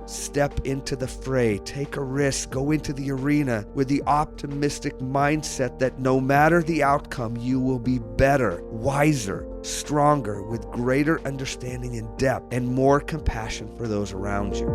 Step into the fray, take a risk, go into the arena with the optimistic mindset that no matter the outcome, you will be better, wiser, stronger, with greater understanding and depth, and more compassion for those around you.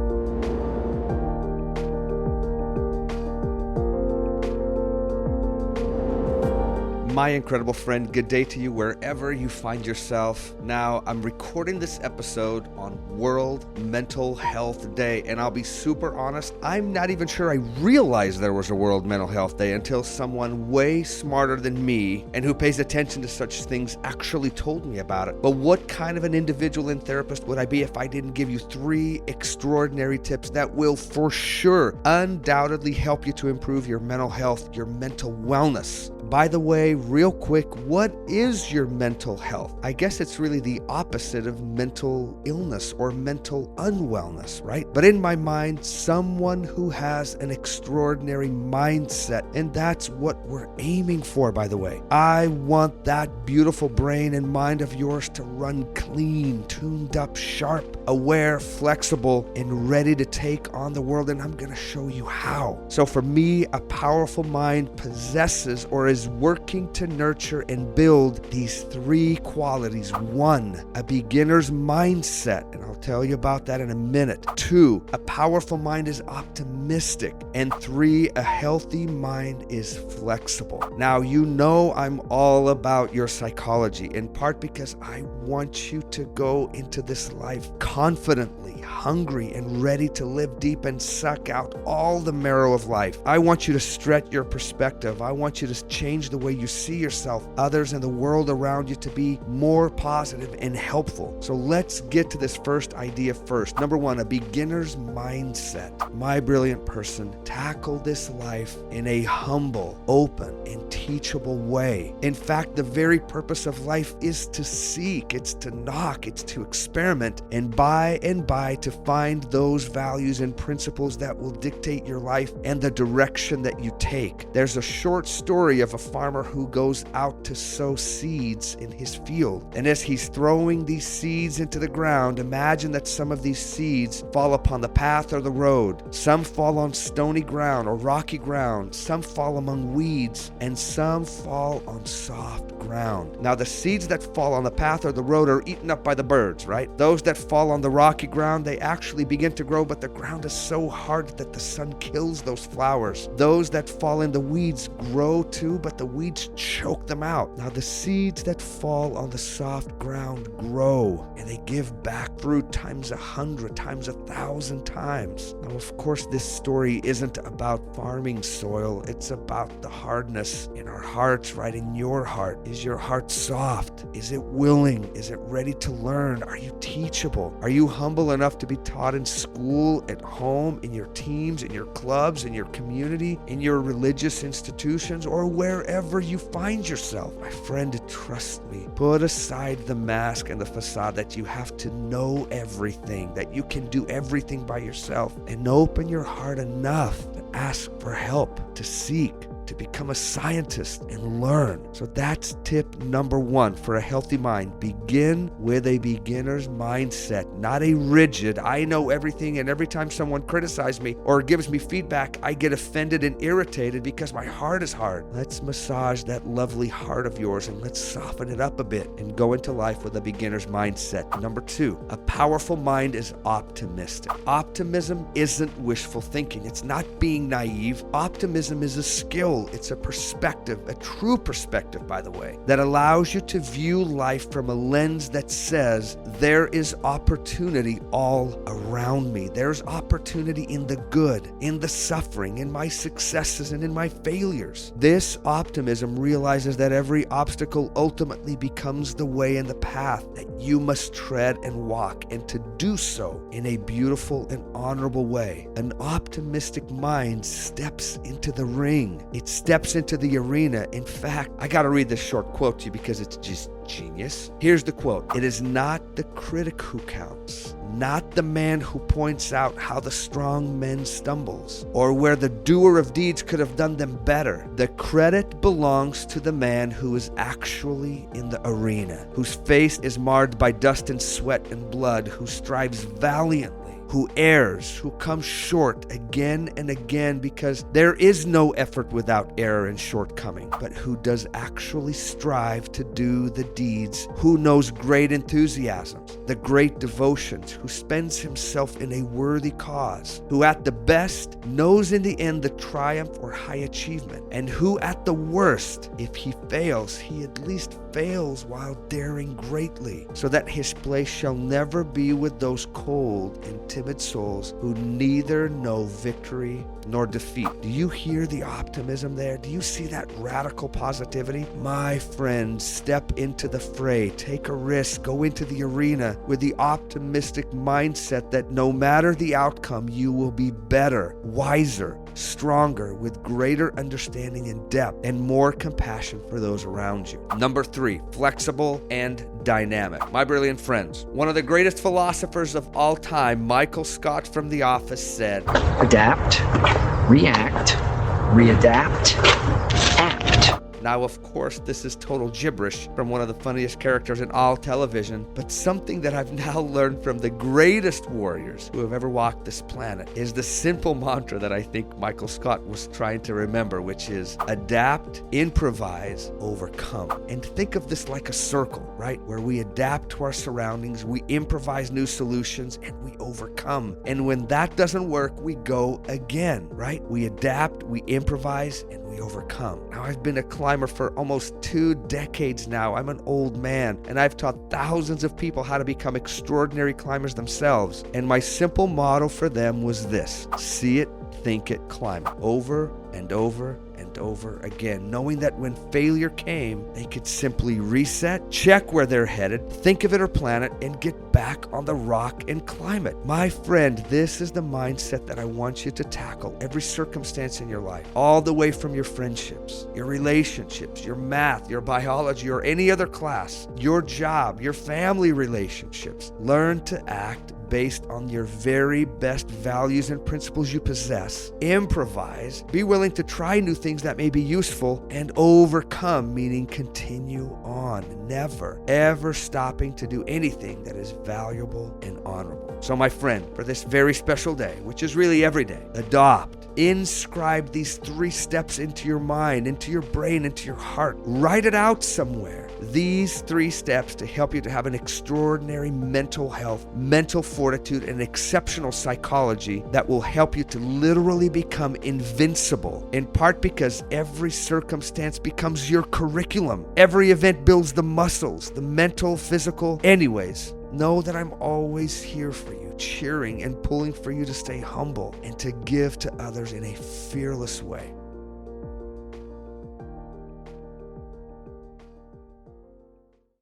My incredible friend, good day to you wherever you find yourself. Now, I'm recording this episode on World Mental Health Day, and I'll be super honest, I'm not even sure I realized there was a World Mental Health Day until someone way smarter than me and who pays attention to such things actually told me about it. But what kind of an individual and therapist would I be if I didn't give you 3 extraordinary tips that will for sure, undoubtedly help you to improve your mental health, your mental wellness? By the way, real quick, what is your mental health? I guess it's really the opposite of mental illness or mental unwellness, right? But in my mind, someone who has an extraordinary mindset, and that's what we're aiming for, by the way. I want that beautiful brain and mind of yours to run clean, tuned up, sharp, aware, flexible, and ready to take on the world, and I'm going to show you how. So for me, a powerful mind possesses or is working to nurture and build these 3 qualities. 1, a beginner's mindset, and I'll tell you about that in a minute. 2, a powerful mind is optimistic. And 3, a healthy mind is flexible. Now, you know I'm all about your psychology, in part because I want you to go into this life confidently, hungry, and ready to live deep and suck out all the marrow of life. I want you to stretch your perspective. I want you to change the way you see yourself, others, and the world around you to be more positive and helpful. So let's get to this first idea first. Number 1, a beginner's mindset. My brilliant person, tackle this life in a humble, open, and teachable way. In fact, the very purpose of life is to seek, it's to knock, it's to experiment, and by to find those values and principles that will dictate your life and the direction that you take. There's a short story of a farmer who goes out to sow seeds in his field. And as he's throwing these seeds into the ground, imagine that some of these seeds fall upon the path or the road. Some fall on stony ground or rocky ground. Some fall among weeds, and some fall on soft ground. Now, the seeds that fall on the path or the road are eaten up by the birds, right? Those that fall on the rocky ground, they actually begin to grow, but the ground is so hard that the sun kills those flowers. Those that fall in the weeds grow too, but the weeds choke them out. Now, the seeds that fall on the soft ground grow, and they give back fruit times 100, times 1,000 times. Now, of course, this story isn't about farming soil. It's about the hardness in our hearts, right? In your heart. Is your heart soft? Is it willing? Is it ready to learn? Are you teachable? Are you humble enough to be taught in school, at home, in your teams, in your clubs, in your community, in your religious institutions, or wherever you find yourself? My friend, trust me. Put aside the mask and the facade that you have to know everything, that you can do everything by yourself, and open your heart enough to ask for help, to seek, to become a scientist and learn. So that's tip number 1 for a healthy mind. Begin with a beginner's mindset, not a rigid, I know everything, and every time someone criticizes me or gives me feedback, I get offended and irritated because my heart is hard. Let's massage that lovely heart of yours and let's soften it up a bit and go into life with a beginner's mindset. Number 2, a powerful mind is optimistic. Optimism isn't wishful thinking. It's not being naive. Optimism is a skill. It's a perspective, a true perspective, by the way, that allows you to view life from a lens that says there is opportunity all around me. There's opportunity in the good, in the suffering, in my successes, and in my failures. This optimism realizes that every obstacle ultimately becomes the way and the path that you must tread and walk, and to do so in a beautiful and honorable way. An optimistic mind steps into the ring. It steps into the arena. In fact, I got to read this short quote to you because it's just genius. Here's the quote. It is not the critic who counts, not the man who points out how the strong man stumbles, or where the doer of deeds could have done them better. The credit belongs to the man who is actually in the arena, whose face is marred by dust and sweat and blood, who strives valiantly who errs, who comes short again and again, because there is no effort without error and shortcoming, but who does actually strive to do the deeds, who knows great enthusiasms, the great devotions, who spends himself in a worthy cause, who at the best knows in the end the triumph or high achievement, and who at the worst, if he fails, he at least fails while daring greatly, so that his place shall never be with those cold and timid souls who neither know victory nor defeat. Do you hear the optimism there? Do you see that radical positivity? My friend, step into the fray, take a risk, go into the arena with the optimistic mindset that no matter the outcome, you will be better, wiser, stronger, with greater understanding and depth, and more compassion for those around you. Number 3, flexible and dynamic. My brilliant friends, one of the greatest philosophers of all time, Michael Scott from The Office, said, adapt, react, readapt, act. Now, of course, this is total gibberish from one of the funniest characters in all television, but something that I've now learned from the greatest warriors who have ever walked this planet is the simple mantra that I think Michael Scott was trying to remember, which is adapt, improvise, overcome. And think of this like a circle, right? Where we adapt to our surroundings, we improvise new solutions, and we overcome. And when that doesn't work, we go again, right? We adapt, we improvise, and we overcome. Now, I've been a climber for almost 2 decades now. I'm an old man, and I've taught thousands of people how to become extraordinary climbers themselves. And my simple motto for them was this: see it, think it, climb it, over and over and over again, knowing that when failure came, they could simply reset, check where they're headed, think of it or plan it, and get back on the rock and climb it. My friend, this is the mindset that I want you to tackle every circumstance in your life, all the way from your friendships, your relationships, your math, your biology, or any other class, your job, your family relationships. Learn to act based on your very best values and principles you possess. Improvise, be willing to try new things that may be useful, and overcome, meaning continue on, never, ever stopping to do anything that is valuable and honorable. So my friend, for this very special day, which is really every day, adopt, inscribe these 3 steps into your mind, into your brain, into your heart. Write it out somewhere. These 3 steps to help you to have an extraordinary mental health, mental fortitude, and exceptional psychology that will help you to literally become invincible, in part because every circumstance becomes your curriculum. Every event builds the muscles, the mental, physical. Anyways, know that I'm always here for you, cheering and pulling for you to stay humble and to give to others in a fearless way.